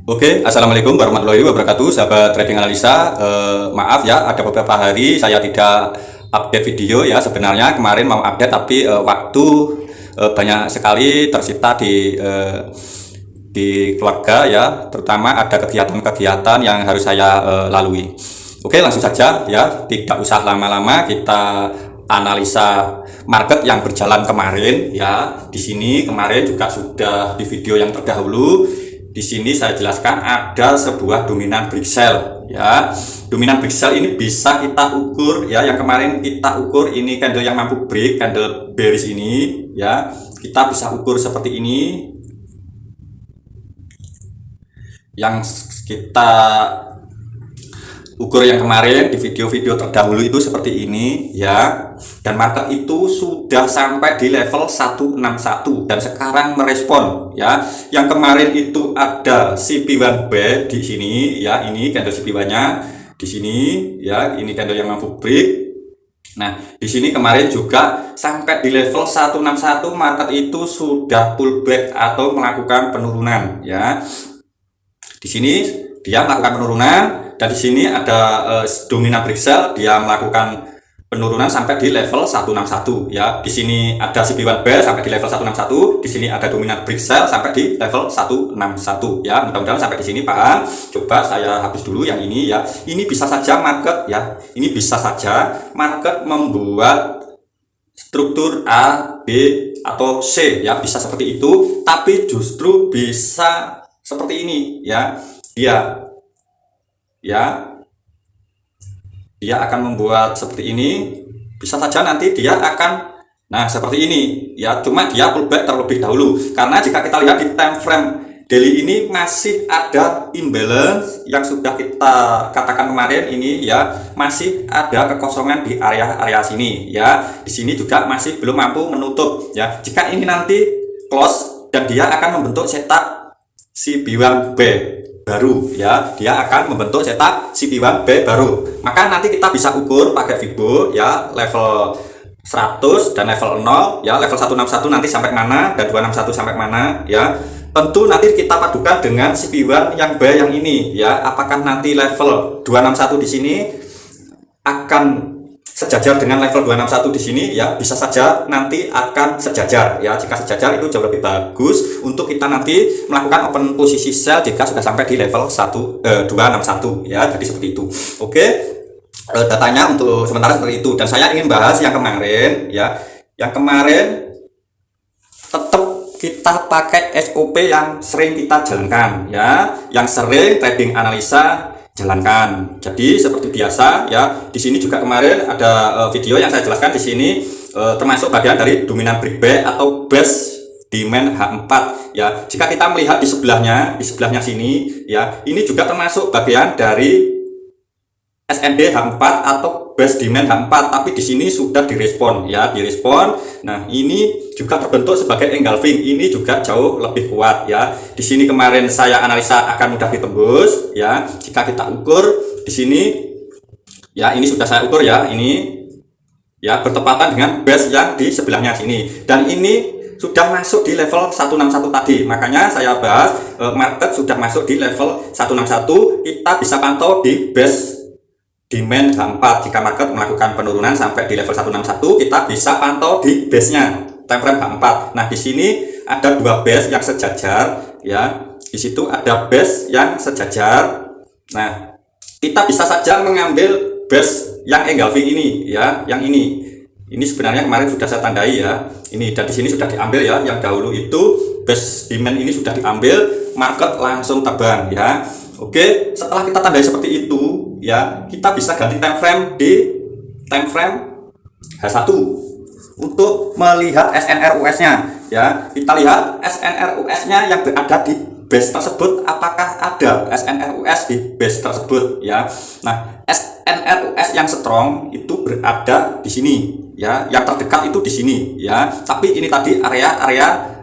Oke, assalamualaikum warahmatullahi wabarakatuh, sahabat trading analisa. Maaf ya, ada beberapa hari saya tidak update video ya. Sebenarnya kemarin mau update, tapi waktu banyak sekali tersita di keluarga ya. Terutama ada kegiatan-kegiatan yang harus saya lalui. Oke, langsung saja ya, tidak usah lama-lama kita analisa market yang berjalan kemarin ya. Di sini kemarin juga sudah di video yang terdahulu. Di sini saya jelaskan ada sebuah dominan break sell ya. Dominan break sell ini bisa kita ukur ya. Yang kemarin kita ukur ini candle yang mampu break, candle bearish ini ya. Kita bisa ukur seperti ini. Yang kita ukur yang kemarin di video-video terdahulu itu seperti ini ya, dan market itu sudah sampai di level 161 dan sekarang merespon ya. Yang kemarin itu ada CP1B di sini ya, ini candle CP1-nya di sini ya, ini candle yang mampu break. Nah, di sini kemarin juga sampai di level 161 market itu sudah pullback atau melakukan penurunan ya. Di sini dia melakukan penurunan. Dan di sini ada dominan break sell, dia melakukan penurunan sampai di level 161 ya. Di sini ada CP1B sampai di level 161, di sini ada dominan break sell sampai di level 161 ya. Mudah-mudahan sampai di sini paham. Coba saya habis dulu yang ini ya. Ini bisa saja market ya. Ini bisa saja market membuat struktur A, B atau C ya, bisa seperti itu, tapi justru bisa seperti ini ya. Dia akan membuat seperti ini, bisa saja nanti dia akan seperti ini ya, cuma dia pullback terlebih dahulu. Karena jika kita lihat di time frame daily ini masih ada imbalance yang sudah kita katakan kemarin ini ya, masih ada kekosongan di area sini ya. Di sini juga masih belum mampu menutup ya. Jika ini nanti close dan dia akan membentuk setup CP1B baru ya, dia akan membentuk cetak CP1B baru, maka nanti kita bisa ukur pakai Fibo ya, level 100 dan level 0 ya, level 161 nanti sampai mana dan 261 sampai mana ya. Tentu nanti kita padukan dengan CP1 yang B yang ini ya, apakah nanti level 261 di sini akan sejajar dengan level 261 di sini ya, bisa saja nanti akan sejajar ya. Jika sejajar itu jauh lebih bagus untuk kita nanti melakukan open posisi sell jika sudah sampai di level 261 ya. Jadi seperti itu. Oke, datanya untuk sementara seperti itu, dan saya ingin bahas yang kemarin ya. Yang kemarin tetap kita pakai SOP yang sering kita jalankan ya, yang sering trading analisa jalankan. Jadi seperti biasa ya, di sini juga kemarin ada video yang saya jelaskan di sini, termasuk bagian dari dominan break B atau base demand H4 ya. Jika kita melihat di sebelahnya sini ya, ini juga termasuk bagian dari SND H4 atau base demand H4, tapi di sini sudah direspon ya, direspon. Nah, ini juga terbentuk sebagai engulfing, ini juga jauh lebih kuat ya. Di sini kemarin saya analisa akan mudah ditembus ya. Jika kita ukur di sini ya, ini sudah saya ukur ya, ini ya bertepatan dengan base yang di sebelahnya sini, dan ini sudah masuk di level 161 tadi. Makanya saya bahas market sudah masuk di level 161, kita bisa pantau di base demand H4. Jika market melakukan penurunan sampai di level 161, kita bisa pantau di base-nya time frame H4. Nah, di sini ada dua base yang sejajar ya. Di situ ada base yang sejajar. Nah, kita bisa saja mengambil base yang engulfing ini ya, yang ini. Ini sebenarnya kemarin sudah saya tandai ya. Ini, dan di sini sudah diambil ya. Yang dahulu itu base demand ini sudah diambil, market langsung terbang ya. Oke, setelah kita tandai seperti itu ya, kita bisa ganti time frame di time frame H1 untuk melihat SNRUS-nya ya. Kita lihat SNRUS-nya yang berada di base tersebut, apakah ada SNRUS di base tersebut ya. Nah, SNRUS yang strong itu berada di sini ya, yang terdekat itu di sini ya. Tapi ini tadi area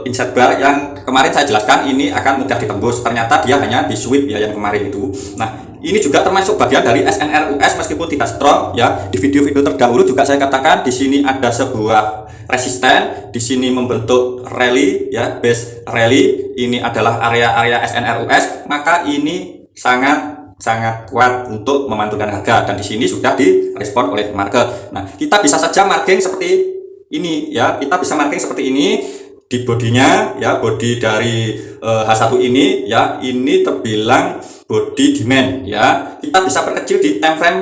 inside bar yang kemarin saya jelaskan ini akan mudah ditembus, ternyata dia hanya di sweep ya yang kemarin itu. Nah, ini juga termasuk bagian dari SNRUS meskipun tidak strong ya. Di video-video terdahulu juga saya katakan di sini ada sebuah resisten, di sini membentuk rally ya, base rally. Ini adalah area-area SNRUS, maka ini sangat kuat untuk memantulkan harga, dan di sini sudah direspon oleh market. Nah, kita bisa saja marking seperti ini ya, kita bisa marking seperti ini di bodinya ya, body dari H1 ini ya, ini terbilang body demand ya. Kita bisa perkecil di time frame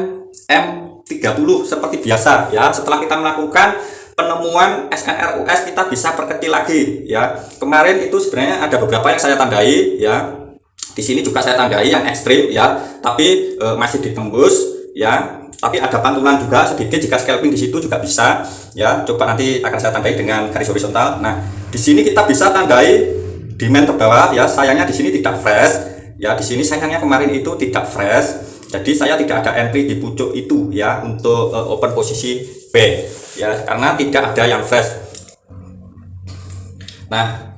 M30 seperti biasa ya. Setelah kita melakukan penemuan SNRUS, kita bisa perkecil lagi ya. Kemarin itu sebenarnya ada beberapa yang saya tandai ya. Di sini juga saya tandai yang ekstrim ya, tapi masih ditembus ya. Tapi ada pantulan juga sedikit, jika scalping di situ juga bisa ya. Coba nanti akan saya tandai dengan garis horizontal. Nah, di sini kita bisa tandai demand terbawah ya. Sayangnya di sini tidak fresh ya. Di sini sayangnya kemarin itu tidak fresh. Jadi saya tidak ada entry di pucuk itu ya untuk open posisi B ya, karena tidak ada yang fresh. Nah,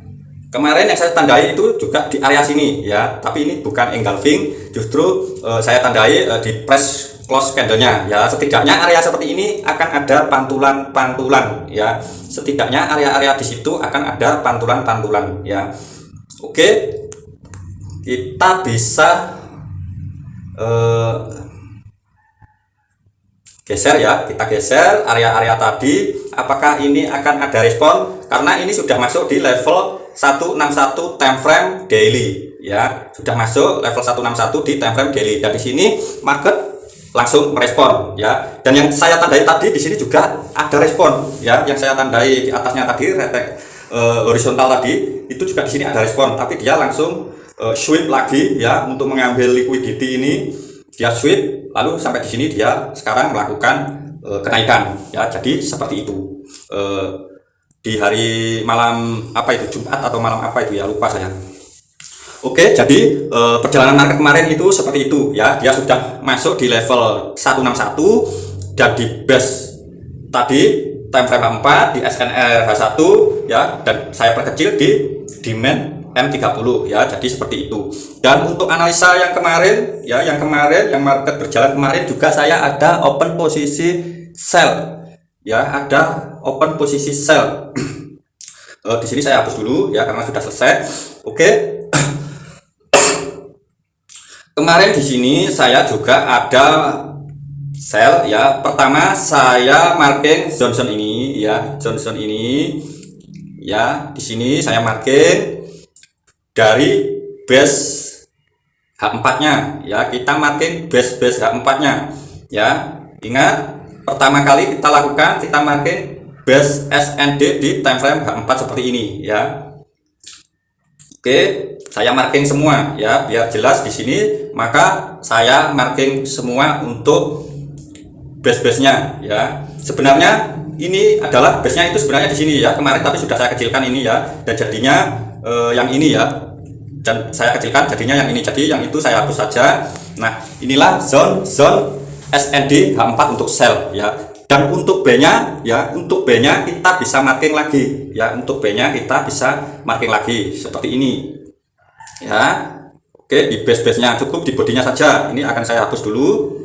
kemarin yang saya tandai itu juga di area sini ya, tapi ini bukan engulfing, justru saya tandai di press close candlenya ya. Setidaknya area seperti ini akan ada pantulan ya, setidaknya area-area di situ akan ada pantulan ya. Oke, kita bisa geser ya, kita geser area-area tadi. Apakah ini akan ada respon? Karena ini sudah masuk di level 161 time frame daily ya, sudah masuk level 161 di time frame daily, dan di sini market langsung merespon ya. Dan yang saya tandai tadi di sini juga ada respon ya, yang saya tandai di atasnya tadi horizontal tadi itu juga di sini ada respon, tapi dia langsung sweep lagi ya untuk mengambil liquidity ini. Dia sweep lalu sampai di sini dia sekarang melakukan kenaikan ya. Jadi seperti itu di hari malam apa itu, Jumat atau malam apa itu ya, lupa saya. Oke, jadi perjalanan market kemarin itu seperti itu ya. Dia sudah masuk di level 161 dan di base tadi time frame 4 di SNR H1 ya, dan saya perkecil di demand M30 ya. Jadi seperti itu. Dan untuk analisa yang kemarin ya, yang market berjalan kemarin juga saya ada open posisi sell ya, ada open posisi sell. Di sini saya hapus dulu ya karena sudah selesai. Oke. Kemarin di sini saya juga ada sell ya. Pertama saya marking zone ini ya, zone ini ya. Di sini saya marking dari base H4-nya ya. Kita marking base H4-nya ya. Ingat, pertama kali kita lakukan, kita marking base SND di time frame H4 seperti ini ya. Oke, saya marking semua ya biar jelas di sini. Maka saya marking semua untuk base-nya ya. Sebenarnya ini adalah base-nya itu sebenarnya di sini ya kemarin, tapi sudah saya kecilkan ini ya, dan jadinya yang ini ya, dan saya kecilkan jadinya yang ini. Jadi yang itu saya hapus saja. Nah, inilah zone SND H4 untuk sell ya. Dan untuk B-nya ya, untuk B-nya kita bisa marking lagi ya, untuk B-nya kita bisa marking lagi seperti ini ya. Oke, di base-nya cukup, di bodinya saja. Ini akan saya hapus dulu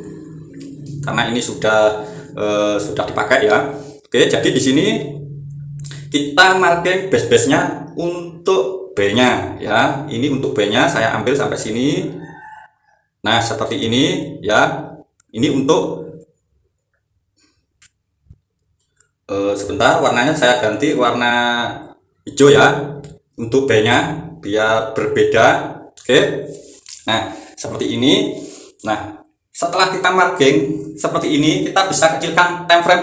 karena ini sudah dipakai ya. Oke, jadi di sini kita marking base-nya untuk B-nya ya. Ini untuk B-nya saya ambil sampai sini. Nah, seperti ini ya. Ini untuk sebentar, warnanya saya ganti warna hijau ya untuk B-nya biar berbeda. Oke. Nah, seperti ini. Nah, setelah kita marking seperti ini, kita bisa kecilkan time frame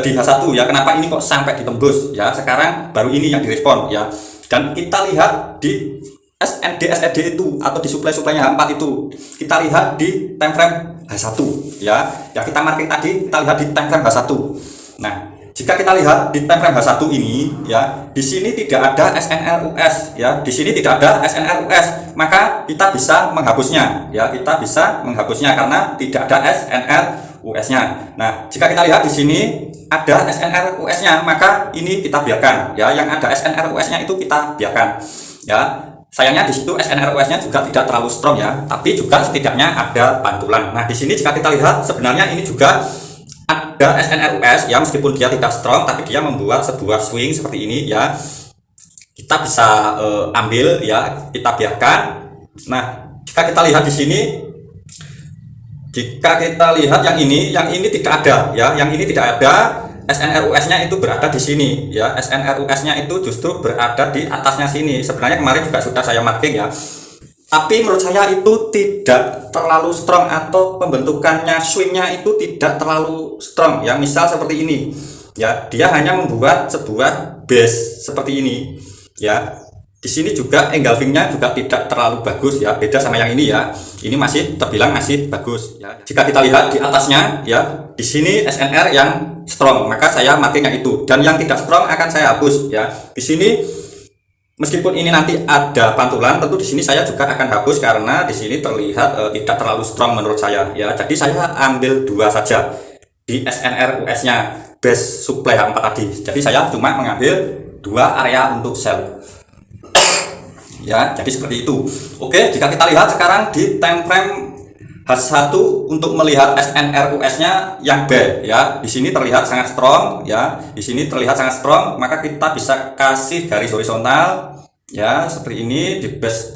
di H1 ya. Kenapa ini kok sampai ditembus ya? Sekarang baru ini yang direspon ya. Dan kita lihat di SND itu atau di supply-nya H4 itu, kita lihat di time frame H1 ya. Yang kita marking tadi kita lihat di time frame H1. Nah, jika kita lihat di time frame H1 ini ya, di sini tidak ada SNRUS ya, di sini tidak ada SNRUS, maka kita bisa menghapusnya ya, kita bisa menghapusnya karena tidak ada SNRUS-nya. Nah, jika kita lihat di sini ada SNRUS-nya, maka ini kita biarkan ya, yang ada SNRUS-nya itu kita biarkan ya. sayangnya di situ SNRUS-nya juga tidak terlalu strong ya, tapi juga setidaknya ada pantulan. Nah, di sini jika kita lihat sebenarnya ini juga ada SNRUS ya, meskipun dia tidak strong tapi dia membuat sebuah swing seperti ini ya. Kita bisa ambil ya, kita biarkan. Nah, jika kita lihat di sini, jika kita lihat yang ini tidak ada ya, yang ini tidak ada. SNRUS-nya itu berada di sini ya, SNRUS-nya itu justru berada di atasnya sini. Sebenarnya kemarin juga sudah saya marking ya, tapi menurut saya itu tidak terlalu strong, atau pembentukannya swingnya itu tidak terlalu strong ya. Misal seperti ini ya, dia hanya membuat sebuah base seperti ini ya. Di sini juga engulfingnya juga tidak terlalu bagus ya, beda sama yang ini ya. Ini masih terbilang masih bagus ya. Jika kita lihat di atasnya ya, di sini SNR yang strong, maka saya marking yang itu, dan yang tidak strong akan saya hapus ya. Di sini meskipun ini nanti ada pantulan, tentu di sini saya juga akan hapus karena di sini terlihat tidak terlalu strong menurut saya ya. Jadi saya ambil dua saja di SNRUS-nya, base supply 4 tadi. Jadi saya cuma mengambil dua area untuk sell. Ya, jadi seperti itu. Oke, jika kita lihat sekarang di time frame H1 untuk melihat SNRUS-nya yang B ya. Di sini terlihat sangat strong ya. Di sini terlihat sangat strong, maka kita bisa kasih garis horizontal ya, seperti ini di base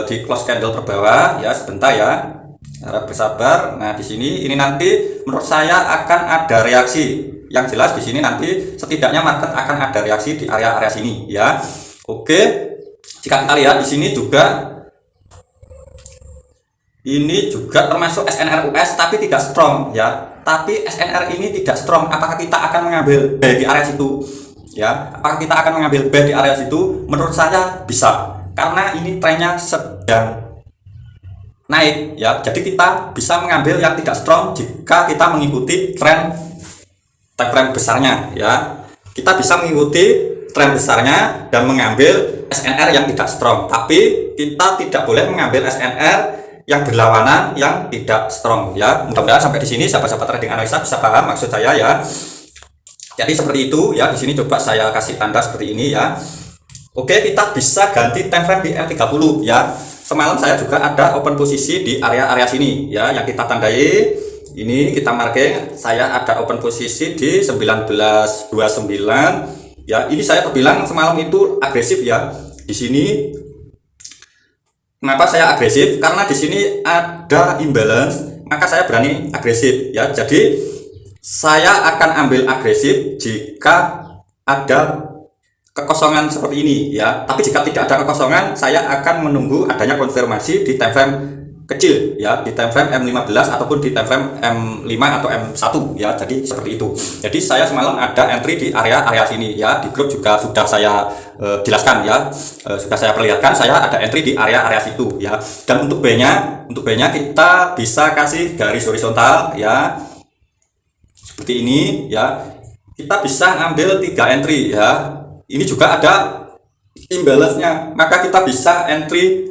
di close candle terbawah ya. Sebentar ya. Harap bersabar. Nah, di sini ini nanti menurut saya akan ada reaksi. Yang jelas di sini nanti setidaknya market akan ada reaksi di area-area sini ya. Oke. Jika kita lihat di sini juga, ini juga termasuk SNRUS tapi tidak strong ya. Tapi SNR ini tidak strong. Apakah kita akan mengambil B di area situ ya? Apakah kita akan mengambil B di area situ? Menurut saya bisa, karena ini trennya sedang naik ya. Jadi kita bisa mengambil yang tidak strong jika kita mengikuti tren time frame besarnya ya. Kita bisa mengikuti tren besarnya dan mengambil SNR yang tidak strong, tapi kita tidak boleh mengambil SNR yang berlawanan yang tidak strong ya. Mudah-mudahan sampai di sini sahabat-sahabat trading analisa bisa paham maksud saya ya. Jadi seperti itu ya. Di sini coba saya kasih tanda seperti ini ya. Oke, kita bisa ganti time frame di M30 ya. Semalam saya juga ada open posisi di area-area sini ya, yang kita tandai. Ini kita marking, saya ada open posisi di 1929 ya. Ini saya terbilang semalam itu agresif ya. Di sini kenapa saya agresif? Karena di sini ada imbalance, maka saya berani agresif ya. Jadi saya akan ambil agresif jika ada kekosongan seperti ini ya. Tapi jika tidak ada kekosongan, saya akan menunggu adanya konfirmasi di time frame kecil ya, di time frame M15 ataupun di time frame M5 atau M1 ya. Jadi seperti itu. Jadi saya semalam ada entry di area sini ya. Di grup juga sudah saya jelaskan ya, sudah saya perlihatkan saya ada entry di area situ ya. Dan untuk B-nya kita bisa kasih garis horizontal ya, seperti ini ya. Kita bisa ambil 3 entry ya. Ini juga ada imbalance-nya, maka kita bisa entry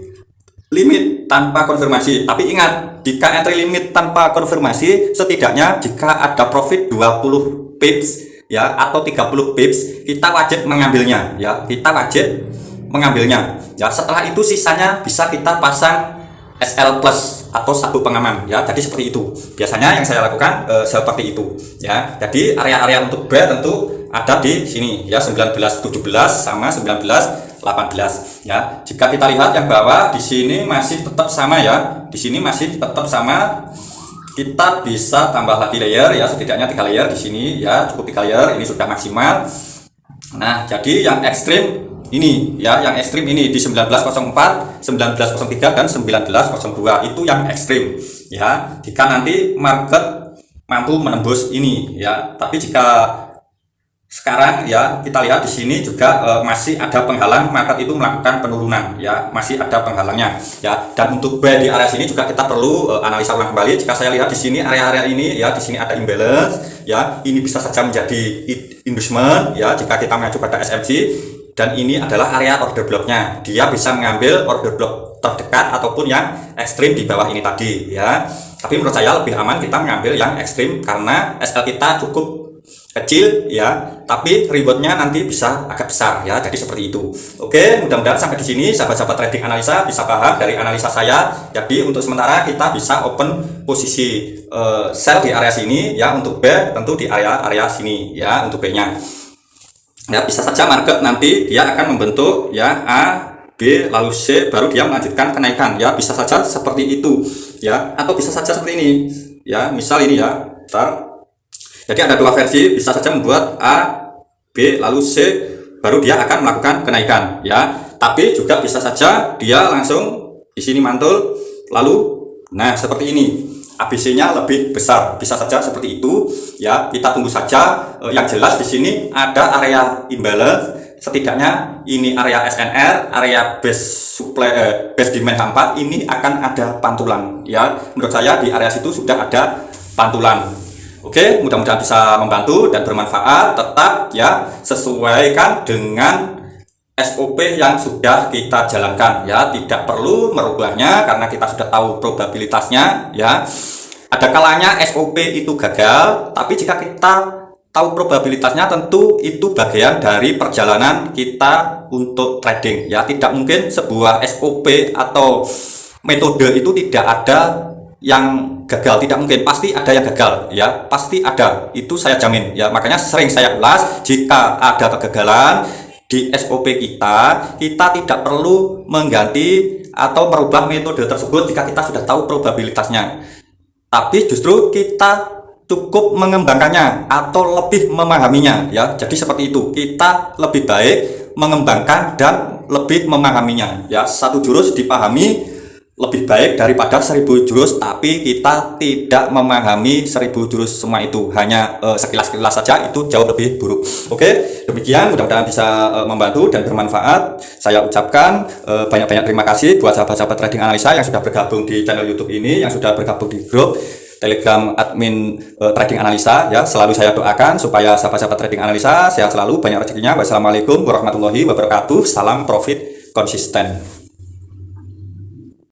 limit tanpa konfirmasi. Tapi ingat, jika entry limit tanpa konfirmasi, setidaknya jika ada profit 20 pips ya atau 30 pips, kita wajib mengambilnya ya. Kita wajib mengambilnya ya. Setelah itu sisanya bisa kita pasang SL plus atau sabuk pengaman ya. Jadi seperti itu biasanya yang saya lakukan, seperti itu ya. Jadi area-area untuk B tentu ada di sini ya, 1917 sama 1918 ya. Jika kita lihat yang bawah di sini masih tetap sama ya. Di sini masih tetap sama. Kita bisa tambah lagi layer ya, setidaknya 3 layer di sini ya, cukup 3 layer, ini sudah maksimal. Nah, jadi yang ekstrim ini ya, yang ekstrim ini di 1904, 1903 dan 1902 itu yang ekstrim ya. Jika nanti market mampu menembus ini ya. Tapi jika sekarang ya, kita lihat di sini juga masih ada penghalang, market itu melakukan penurunan ya, masih ada penghalangnya ya. Dan untuk B di area sini juga kita perlu analisa ulang kembali. Jika saya lihat di sini area-area ini ya, di sini ada imbalance ya, ini bisa saja menjadi inducement ya jika kita mengacu pada SMC. Dan ini adalah area order blocknya, dia bisa mengambil order block terdekat ataupun yang ekstrim di bawah ini tadi ya. Tapi menurut saya lebih aman kita mengambil yang ekstrim karena SL kita cukup kecil ya, tapi rewardnya nanti bisa agak besar ya. Jadi seperti itu. Oke, mudah-mudahan sampai di sini sahabat-sahabat trading analisa bisa paham dari analisa saya. Jadi untuk sementara kita bisa open posisi sell di area sini ya, untuk B tentu di area sini ya untuk B-nya. Ya, bisa saja market nanti dia akan membentuk ya A, B, lalu C, baru dia melanjutkan kenaikan ya, bisa saja seperti itu ya, atau bisa saja seperti ini ya, misal ini ya, bentar. Jadi ada dua versi, bisa saja membuat A, B, lalu C, baru dia akan melakukan kenaikan ya. Tapi juga bisa saja dia langsung di sini mantul, lalu nah seperti ini, ABC-nya lebih besar, bisa saja seperti itu ya. Kita tunggu saja. Yang jelas di sini ada area imbalance, setidaknya ini area SNR, area base supply, base demand H4 ini akan ada pantulan ya. Menurut saya di area situ sudah ada pantulan. Oke, mudah-mudahan bisa membantu dan bermanfaat. Tetap ya sesuaikan dengan SOP yang sudah kita jalankan ya, tidak perlu merubahnya karena kita sudah tahu probabilitasnya ya. Ada kalanya SOP itu gagal, tapi jika kita tahu probabilitasnya tentu itu bagian dari perjalanan kita untuk trading ya. Tidak mungkin sebuah SOP atau metode itu tidak ada yang gagal, tidak mungkin, pasti ada yang gagal ya, pasti ada, itu saya jamin ya. Makanya sering saya ulas, jika ada kegagalan di SOP kita tidak perlu mengganti atau merubah metode tersebut jika kita sudah tahu probabilitasnya, tapi justru kita cukup mengembangkannya atau lebih memahaminya ya. Jadi seperti itu, kita lebih baik mengembangkan dan lebih memahaminya ya. Satu jurus dipahami lebih baik daripada 1000 jurus tapi kita tidak memahami 1000 jurus semua itu, hanya sekilas-kilas saja, itu jauh lebih buruk. Oke, demikian, mudah-mudahan bisa membantu dan bermanfaat. Saya ucapkan banyak-banyak terima kasih buat sahabat-sahabat trading analisa yang sudah bergabung di channel YouTube ini, yang sudah bergabung di grup Telegram admin trading analisa ya. Selalu saya doakan supaya sahabat-sahabat trading analisa sehat selalu, banyak rezekinya. Wassalamualaikum warahmatullahi wabarakatuh. Salam profit konsisten.